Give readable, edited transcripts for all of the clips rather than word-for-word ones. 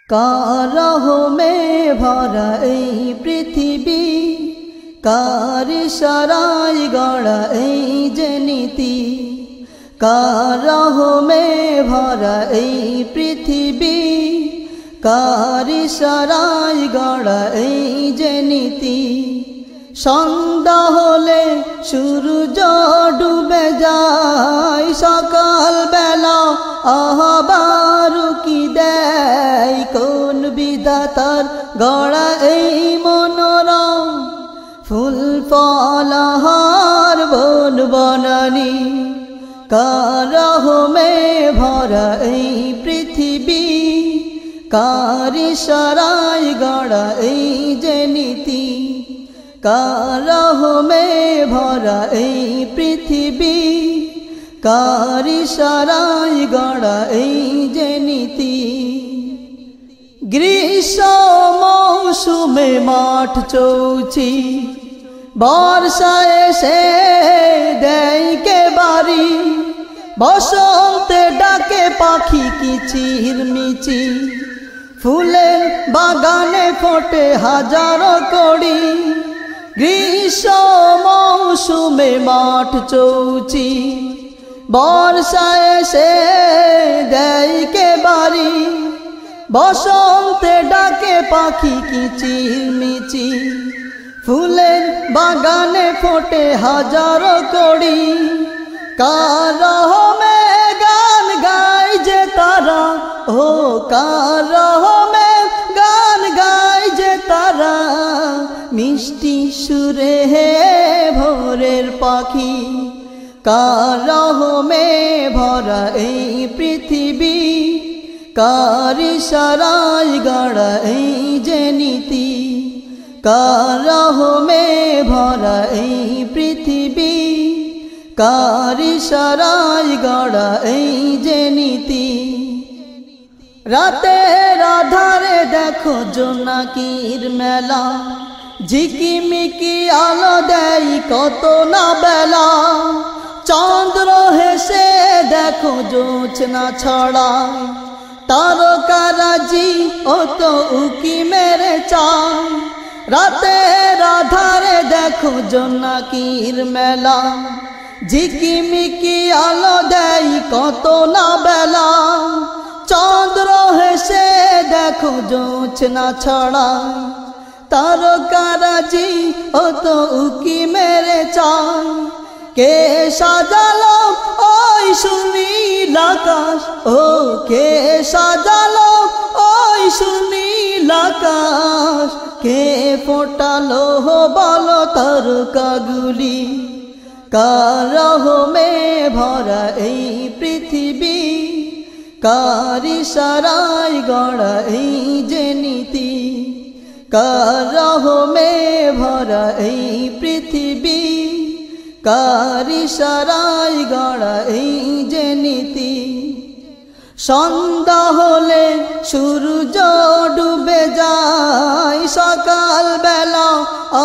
কার রহমে ভরা এই পৃথিবী, কার ইশারায় গড়া এই যে নীতি। কার রহমে ভরা এই পৃথিবী, কার ইশারায় গড়া এই যে নীতি। সন্ধ্যা হলে সূর্য ডুবে যায়, সকাল বেলা আহবার কি দেয়। কোন বিধাতার গড়া এই মনোরম, ফুল ফলাহার বন বনানী। কার রহমে ভরা এই পৃথিবী, কার ইশারায় গড়া এই যে নীতি। কার রহমে ভরা এই পৃথিবী, কার ইশারায় গড়া এই যে নীতি। গ্রীষ্ম মৌসুমে মাঠ চৌচি, বর্ষায় এসে দেয় কে বাড়ি। বসন্তে ডাকে পাখি কিচিরমিচি, ফুলের বাগানে ফোটে হাজারো কড়ি। গ্রীষ্ম মৌসুমে মাঠ চৌচি, বর্ষায় এসে দেয় কে বাড়ি। বসন্তে ডাকে পাখি কিচিরমিচি, ফুলের বাগানে ফোটে হাজারো কড়ি। কার রহমে গান গায় যে তারা, ও কার রহমে গান গায় যে তারা। মিষ্টি সুরে হে ভোরের পাখি, কার রহমে ভরা এই পৃথিবী, কার ইশারায় গড়া এই যে নীতি। কার রহমে ভরা এই পৃথিবী, কার ইশারায় গড়া এই যে নীতি। রাতের আধারে দেখো জোনাকির মেলা, ঝিকিমিকি আলো দেয় কত না বেলা। চন্দ্র হেসে দেখো জোছনা ছড়ায়, তারকারাজি ও তো উকি মেরে চায়। রাতের আধারে দেখো জোনাকির মেলা, ঝিকিমিকি আলো দেয় কত না বেলা। চন্দ্র হেসে দেখো জোছনা ছড়ায়, তারকারাজি ও তো উকি মেরে চায়। কে সাজালো ওই সুনীল আকাশ, ও কে সাজালো ওই সুনীল আকাশ। কে ফোটালো বলো তারকাগুলি, কার রহমে ভরা এই পৃথিবী, কার ইশারায় গড়া এই যে নীতি। কার রহমে ভরা এই পৃথিবী, কার ইশারায় গড়া এই যে নীতি। সন্ধ্যা হলে সূর্য ডুবে যায়, সকাল বেলা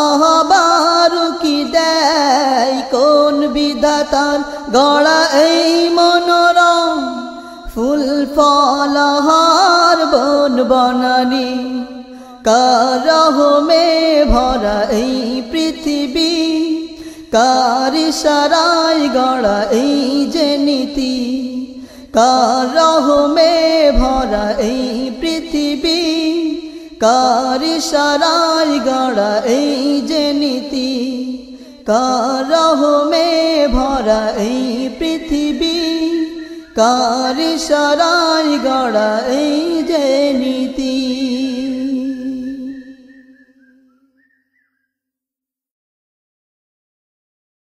আহবার কি দেয়। কোন বিধাতার গড়া এই মনোরম, ফুল ফলাহার বন বনানী। কার রহমে ভরা এই পৃথিবী, কার ইশারায় গড়া এই যে নীতি। কার রহমে ভরা এই পৃথিবী, কার ইশারায় গড়া এই যে নীতি। কার রহমে ভরা এই পৃথিবী, কার ইশারায় গড়া এই